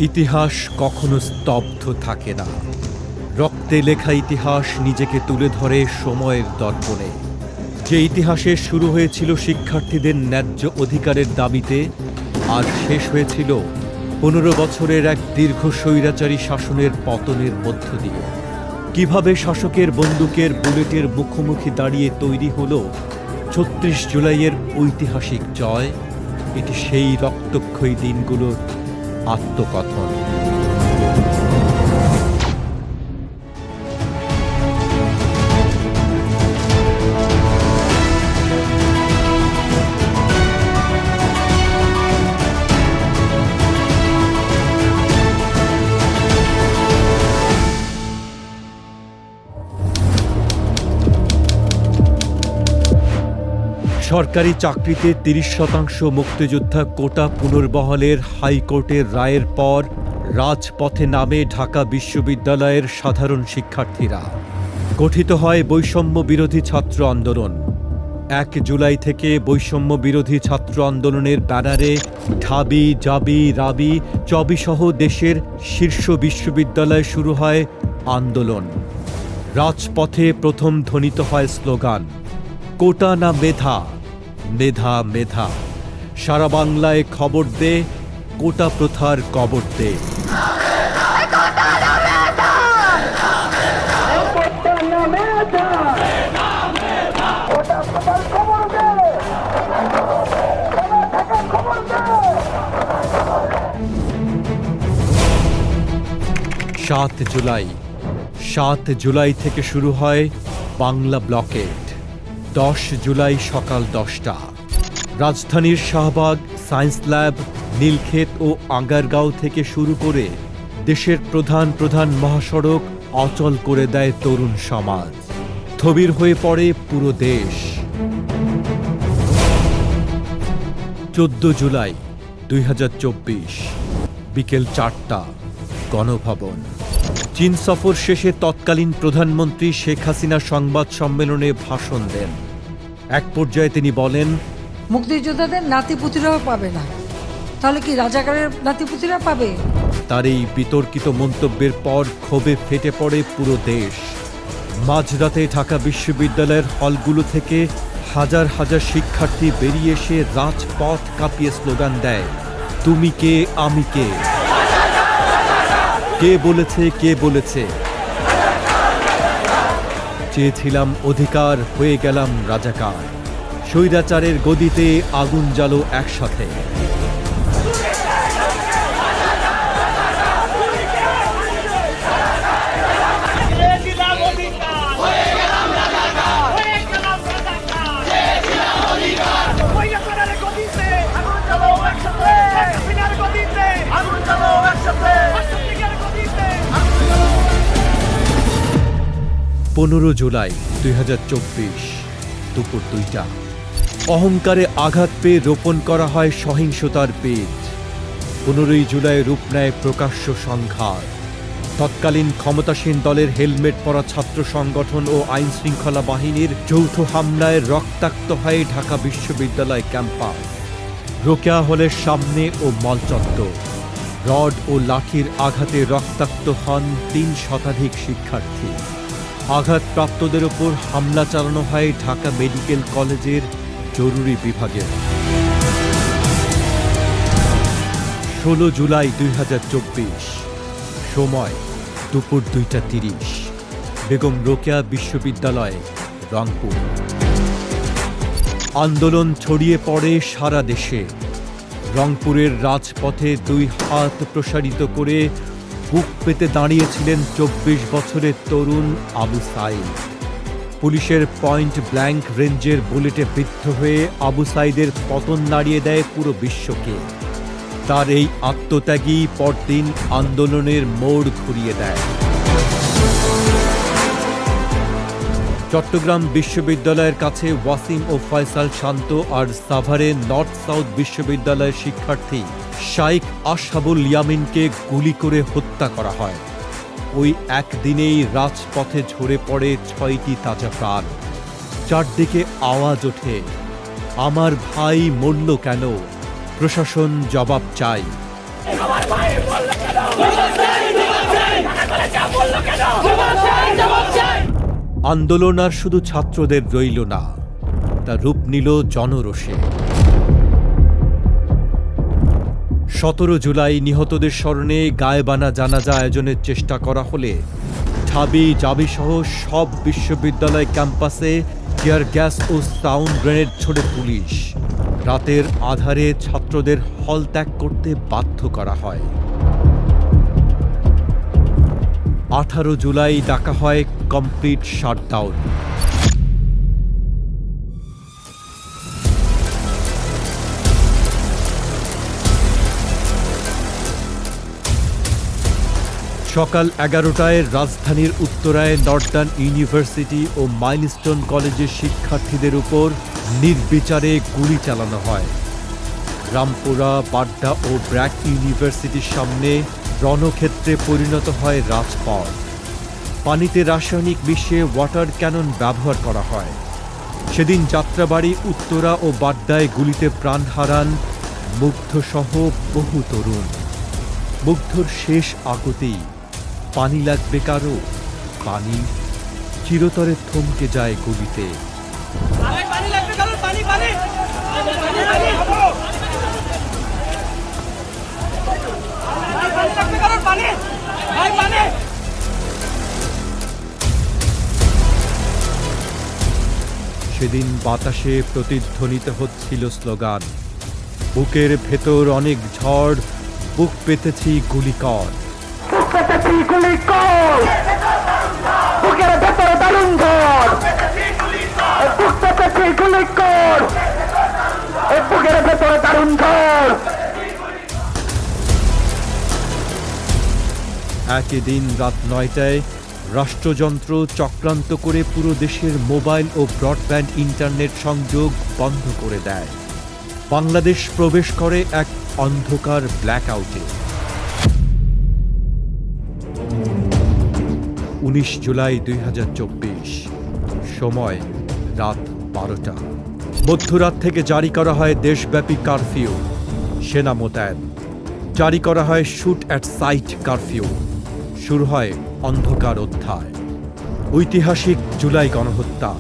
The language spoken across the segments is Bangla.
ইতিহাস কখনো স্তব্ধ থাকে না। রক্তে লেখা ইতিহাস নিজেকে তুলে ধরে সময়ের দর্পণে। যে ইতিহাসের শুরু হয়েছিল শিক্ষার্থীদের ন্যায্য অধিকারের দাবিতে, আর শেষ হয়েছিল 15 বছরের এক দীর্ঘ স্বৈরাচারী শাসনের পতনের মধ্য দিয়ে। কিভাবে শাসকের বন্দুকের বুলেটের মুখোমুখি দাঁড়িয়ে তৈরি হলো 36 জুলাইয়ের ঐতিহাসিক জয়, এটি সেই রক্তক্ষয়ী দিনগুলোর আত্মকথন। সরকারি চাকরিতে 30% মুক্তিযোদ্ধা কোটা পুনর্বহালের হাইকোর্টের রায়ের পর রাজপথে নামে ঢাকা বিশ্ববিদ্যালয়ের সাধারণ শিক্ষার্থীরা। গঠিত হয় বৈষম্য বিরোধী ছাত্র আন্দোলন। 1 জুলাই থেকে বৈষম্য বিরোধী ছাত্র আন্দোলনের ব্যানারে ঢাবি, জাবি, রাবি, চবিসহ দেশের শীর্ষ বিশ্ববিদ্যালয়ে শুরু হয় আন্দোলন। রাজপথে প্রথম ধ্বনিত হয় স্লোগান, কোটা না মেধা, মেধা মেধা, সারা বাংলায় খবর দে, কোটা প্রথার কবর দে। 7 জুলাই থেকে শুরু হয় বাংলা ব্লকেড। 10 জুলাই সকাল 10টা রাজধানীর শাহবাগ, সায়েন্স ল্যাব, নীলক্ষেত ও আগারগাঁও থেকে শুরু করে দেশের প্রধান প্রধান মহাসড়ক অচল করে দেয় তরুণ সমাজ। স্থবির হয়ে পড়ে পুরো দেশ। 14 জুলাই 2024 বিকেল 4টা গণভবন। চীন সফর শেষে তৎকালীন প্রধানমন্ত্রী শেখ হাসিনা সংবাদ সম্মেলনে ভাষণ দেন। এক পর্যায়ে তিনি বলেন, মুক্তিযোদ্ধাদের নাতিপুতিরাও পাবে না, তাহলে কি রাজাকারের নাতিপুতিরা পাবে? তার এই বিতর্কিত মন্তব্যের পর ক্ষোভে ফেটে পড়ে পুরো দেশ। মাঝরাতে ঢাকা বিশ্ববিদ্যালয়ের হলগুলো থেকে হাজার হাজার শিক্ষার্থী বেরিয়ে এসে রাজপথ কাঁপিয়ে স্লোগান দেয়, তুমি কে, আমি কে, কে বলেছে, কে বলেছে। চেয়েছিলাম অধিকার, হয়ে গেলাম রাজাকার। স্বৈরাচারের গদিতে আগুন জ্বালো একসাথে। জুলাই 2024 দুপুর 2টা অহংকারে আঘাত পেয়ে রোপণ করা হয় সহিংসতার বীজ। 15 জুলাই রূপ নেয় প্রকাশ্য সংঘাত। তৎকালীন ক্ষমতাসীন দলের হেলমেট পরা ছাত্র সংগঠন ও আইন শৃঙ্খলা বাহিনীর যৌথ হামলায় রক্তাক্ত হয় ঢাকা বিশ্ববিদ্যালয় ক্যাম্পাস। রোকেয়া হলের সামনে ও মল চত্বর। রড ও লাঠির আঘাতে রক্তাক্ত হন 3 শতাধিক শিক্ষার্থী। আঘাতপ্রাপ্তদের ওপর হামলা চালানো হয় ঢাকা মেডিকেল কলেজের জরুরি বিভাগে। 16 জুলাই 2024 সময় দুপুর 2:30 বেগম রোকেয়া বিশ্ববিদ্যালয়, রংপুর। আন্দোলন ছড়িয়ে পড়ে সারা দেশে। রংপুরের রাজপথে 2 হাত প্রসারিত করে বুক পেতে দাঁড়িয়েছিলেন 24 বছরের তরুণ আবু সাইদ। পুলিশের পয়েন্ট ব্ল্যাঙ্ক রেঞ্জের বুলেটে বিদ্ধ হয়ে আবু সাইদের পতন নাড়িয়ে দেয় পুরো বিশ্বকে। তার এই আত্মত্যাগী পরদিন আন্দোলনের মোড় ঘুরিয়ে দেয়। চট্টগ্রাম বিশ্ববিদ্যালয়ের কাছে ওয়াসিম ও ফয়সাল শান্ত আর সাভারে নর্থ সাউথ বিশ্ববিদ্যালয়ের শিক্ষার্থী শাইখ আশহাবুল ইয়ামিনকে গুলি করে হত্যা করা হয়। ওই একদিনেই রাজপথে ঝরে পড়ে 6টি তাজা প্রাণ। চারদিকে আওয়াজ ওঠে, আমার ভাই মরল কেন? প্রশাসন জবাব চাই। আন্দোলন আর শুধু ছাত্রদের রইল না, তা রূপ নিল জনরোষে। 17 জুলাই নিহতদের স্মরণে গায়েবানা জানাজা আয়োজনের চেষ্টা করা হলে ঢাবি জাবিসহ সব বিশ্ববিদ্যালয় ক্যাম্পাসে টিয়ার গ্যাস ও সাউন্ড গ্রেনেড ছোড়ে পুলিশ। রাতের আধারে ছাত্রদের হল ত্যাগ করতে বাধ্য করা হয়। 18 জুলাই ডাকা হয় কমপ্লিট শাটডাউন। সকাল 11টায় রাজধানীর উত্তরায় নর্দার্ন ইউনিভার্সিটি ও মাইলস্টোন কলেজের শিক্ষার্থীদের উপর নির্বিচারে গুলি চালানো হয়। রামপুরা, বাড্ডা ও ব্র্যাক ইউনিভার্সিটির সামনে রণক্ষেত্রে পরিণত হয় রাজপথ। পানিতে রাসায়নিক মিশিয়ে ওয়াটার ক্যানন ব্যবহার করা হয়। সেদিন যাত্রাবাড়ি, উত্তরা ও বাড্ডায় গুলিতে প্রাণ হারান মুগ্ধসহ বহু তরুণ। মুগ্ধর শেষ আকুতি, পানি লাগবে কারো? পানি চিরতরে থমকে যায় গুলিতে। সেদিন বাতাসে প্রতিধ্বনিত হচ্ছিল স্লোগান, বুকের ভেতর অনেক ঝড়, বুক পেতেছি গুলি কর। একই দিন রাত 9টায় রাষ্ট্রযন্ত্র চক্রান্ত করে পুরো দেশের মোবাইল ও ব্রডব্যান্ড ইন্টারনেট সংযোগ বন্ধ করে দেয়। বাংলাদেশ প্রবেশ করে এক অন্ধকার ব্ল্যাকআউটে। 19 জুলাই 2024, সময় রাত 12টা। মধ্যরাত থেকে জারি করা হয় দেশব্যাপী কারফিউ, সেনা মোতায়েন। জারি করা হয় শুট অ্যাট সাইট কারফিউ। শুরু হয় অন্ধকার অধ্যায়, ঐতিহাসিক জুলাই গণহত্যা।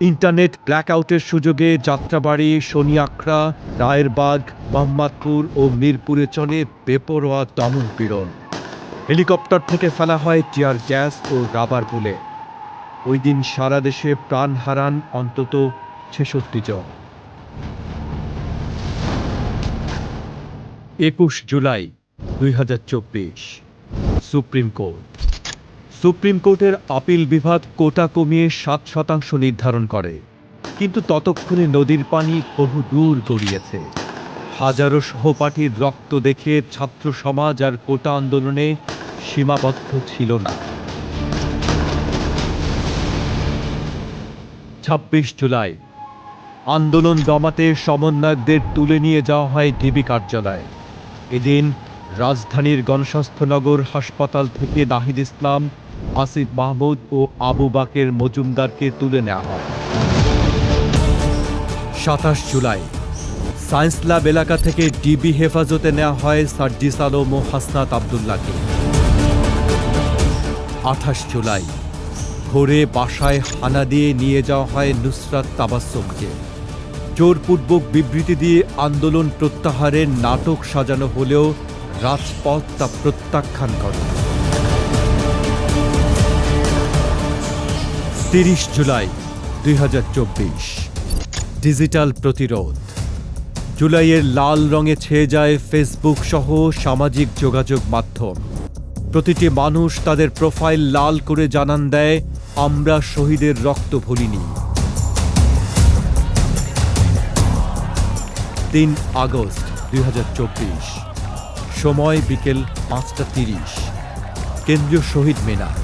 ইন্টারনেট ব্ল্যাকআউটের সুযোগে যাত্রাবাড়ি, শনিয়াখড়া, রায়েরবাগ, মোহাম্মদপুর ও মিরপুরে চলে বেপরোয়া দমন-পীড়ন। হেলিকপ্টার থেকে ফেলা হয় টিয়ার গ্যাস ও রাবার বুলেট। ওই দিন সারা দেশে প্রাণ হারান অন্তত 66 জন। 21 জুলাই 2024, সুপ্রিম কোর্ট। সুপ্রিম কোর্টের আপিল বিভাগ কোটা কমিয়ে 7% নির্ধারণ করে, কিন্তু ততক্ষণে নদীর পানি বহু দূর গড়িয়েছে। হাজারো সহপাঠীর রক্ত দেখে ছাত্র সমাজ আর কোটা আন্দোলনে সীমাবদ্ধ ছিল না। 26 জুলাই, আন্দোলন দমাতে সমন্বয়কদের তুলে নিয়ে যাওয়া হয় ডিবি কার্যালয়ে। এদিন রাজধানীর গণস্বাস্থ্যনগর হাসপাতাল থেকে নাহিদ ইসলাম, আসিফ মাহমুদ ও আবু বাকের মজুমদারকে তুলে নেওয়া হয়। 27 জুলাই, সায়েন্স ল্যাব এলাকা থেকে ডিবি হেফাজতে নেওয়া হয় সার্জিস আলম ও হাসনাত আবদুল্লাহকে। 28 জুলাই, ভোরে বাসায় হানা দিয়ে নিয়ে যাওয়া হয় নুসরাত তাবাসসুমকে। জোরপূর্বক বিবৃতি দিয়ে আন্দোলন প্রত্যাহারের নাটক সাজানো হলেও রাজপথ তা প্রত্যাখ্যান করে। 30 জুলাই 2024, ডিজিটাল প্রতিরোধ। জুলাইয়ের লাল রঙে ছেয়ে যায় ফেসবুক সহ সামাজিক যোগাযোগ মাধ্যম। প্রতিটি মানুষ তাদের প্রোফাইল লাল করে জানান দেয়, আমরা শহীদের রক্ত ভুলিনি। 3 আগস্ট 2024, সময় বিকেল 5:30, কেন্দ্রীয় শহীদ মিনার।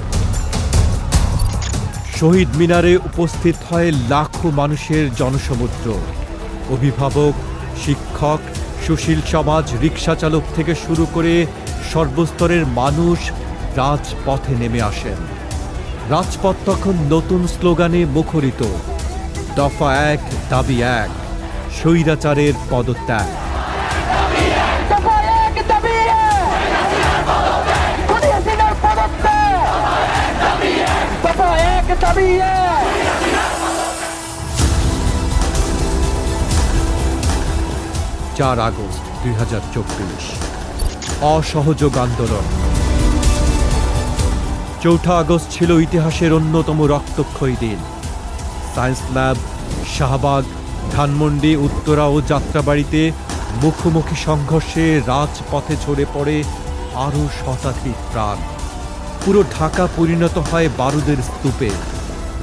শহীদ মিনারে উপস্থিত হয় লাখো মানুষের জনসমুদ্র। অভিভাবক, শিক্ষক, সুশীল সমাজ, রিকশা চালক থেকে শুরু করে সর্বস্তরের মানুষ রাজপথে নেমে আসেন। রাজপথ তখন নতুন স্লোগানে মুখরিত। দফা ১, দাবি ১, স্বৈরাচারের পদত্যাগ। দফা ১, দাবি ১, খুনি হাসিনার পদত্যাগ। দফা ১, দাবি ১। ৪ আগস্ট ২০২৪, অসহযোগ আন্দোলন। ৪ আগস্ট ছিল ইতিহাসের অন্যতম রক্তক্ষয়ী দিন। সায়েন্স ল্যাব, শাহবাগ, ধানমন্ডি, উত্তরা ও যাত্রাবাড়িতে মুখোমুখি সংঘর্ষে রাজপথে ঝরে পড়ে আরও শতাধিক প্রাণ। পুরো ঢাকা পরিণত হয় বারুদের স্তূপে।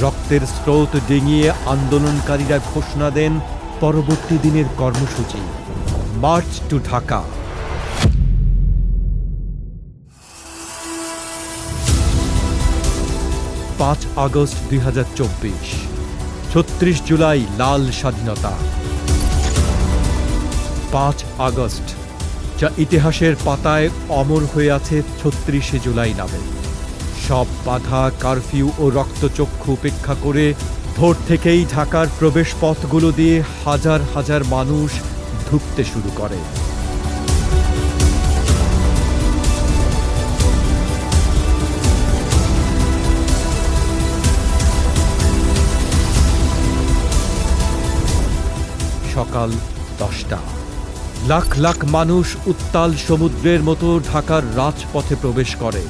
রক্তের স্রোত ডিঙিয়ে আন্দোলনকারীরা ঘোষণা দেন পরবর্তী দিনের কর্মসূচি, march to Dhaka. ৫ August ২০২৪, ৩৬ July লাল স্বাধীনতা। ৫ আগস্ট, যা ইতিহাসের পাতায় অমর হয়ে আছে ৩৬শে জুলাই নামে। সব বাধা, কারফিউ ও রক্তচক্ষু উপেক্ষা করে ভোর থেকেই ঢাকার প্রবেশপথগুলো দিয়ে হাজার হাজার মানুষ ঢুকতে শুরু করে। সকাল ১০টা। লাখ লাখ মানুষ উত্তাল সমুদ্রের মতো ঢাকার রাজপথে প্রবেশ করে।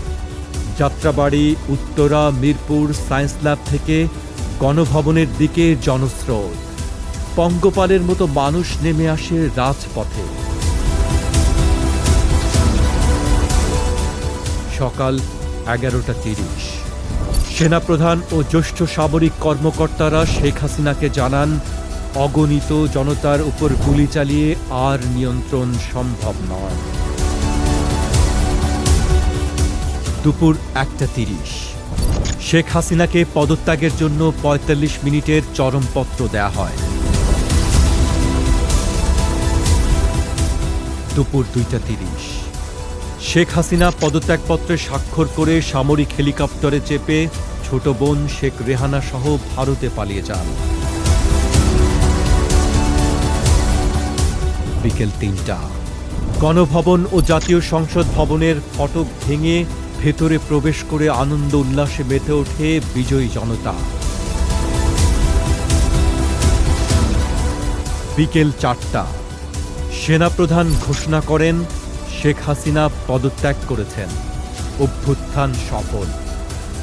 যাত্রাবাড়ি, উত্তরা, মিরপুর, সায়েন্স ল্যাব থেকে গণভবনের দিকে জনস্রোত। পঙ্গপালের মতো মানুষ নেমে আসে রাজপথে। সকাল ১১টা ৩০। সেনাপ্রধান ও জ্যেষ্ঠ সামরিক কর্মকর্তারা শেখ হাসিনাকে জানান, অগণিত জনতার উপর গুলি চালিয়ে আর নিয়ন্ত্রণ সম্ভব নয়। দুপুর ১টা ৩০। শেখ হাসিনাকে পদত্যাগের জন্য ৪৫ মিনিটের চরমপত্র দেয়া হয়। দুপুর ২টা ৩০। শেখ হাসিনা পদত্যাগপত্রে স্বাক্ষর করে সামরিক হেলিকপ্টারে চেপে ছোট বোন শেখ রেহানা সহ ভারতে পালিয়ে যান। বিকেল ৩টা। গণভবন ও জাতীয় সংসদ ভবনের ফটক ভেঙে ভেতরে প্রবেশ করে আনন্দ উল্লাসে মেতে ওঠে বিজয়ী জনতা। বিকেল ৪টা। সেনাপ্রধান ঘোষণা করেন, শেখ হাসিনা পদত্যাগ করেছেন। অভ্যুত্থান সফল।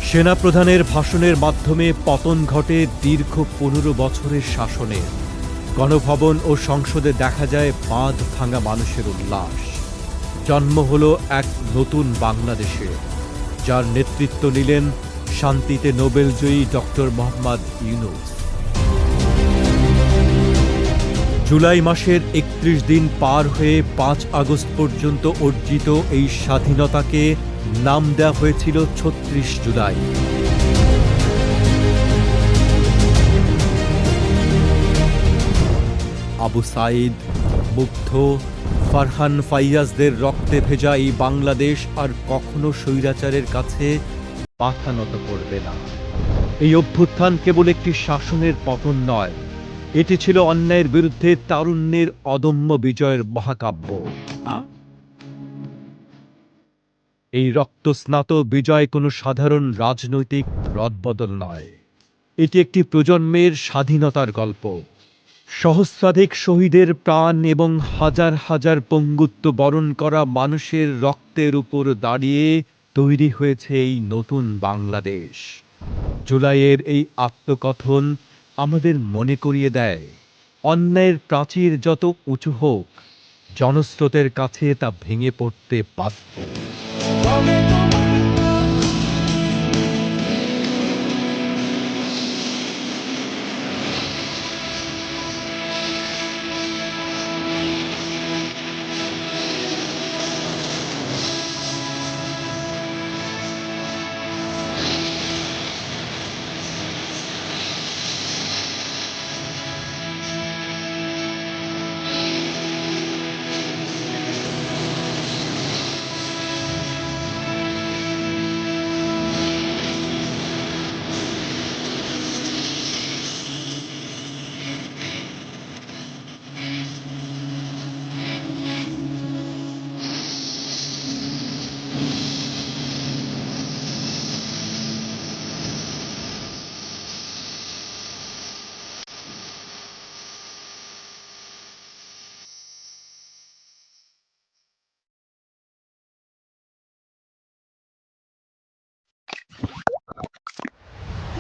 সেনাপ্রধানের ভাষণের মাধ্যমে পতন ঘটে দীর্ঘ ১৫ বছরের শাসনের। গণভবন ও সংসদে দেখা যায় বাঁধ ভাঙা মানুষের উল্লাস। জন্ম হলো এক নতুন বাংলাদেশে, যার নেতৃত্ব নিলেন শান্তিতে নোবেলজয়ী ডক্টর মোহাম্মদ ইউনূস। জুলাই মাসের ৩১ দিন পার হয়ে ৫ আগস্ট পর্যন্ত অর্জিত এই স্বাধীনতাকে নাম দেওয়া হয়েছিল ৩৬ জুলাই। আবু সাঈদ, মুগ্ধ, ফারহান ফাইয়াজদের রক্তে ভেজা এই বাংলাদেশ আর কখনো স্বৈরাচারের কাছে মাথা নত করবে না। এই অভ্যুত্থান কেবল একটি শাসনের পতন নয়, এটি ছিল অন্যায়ের বিরুদ্ধে তারুণ্যের অদম্য বিজয়ের মহাকাব্য। এই রক্তস্নাত বিজয় কোনো সাধারণ রাজনৈতিক রদবদল নয়, এটি একটি প্রজন্মের স্বাধীনতার গল্প। সহস্রাধিক শহীদের প্রাণ এবং হাজার হাজার পঙ্গুত্ব বরণ করা মানুষের রক্তের উপর দাঁড়িয়ে তৈরি হয়েছে এই নতুন বাংলাদেশ। জুলাইয়ের এই আত্মকথন আমাদের মনে করিয়ে দেয়, অন্যায়ের প্রাচীর যত উঁচু হোক, জনস্রোতের কাছে তা ভেঙে পড়তে বাধ্য।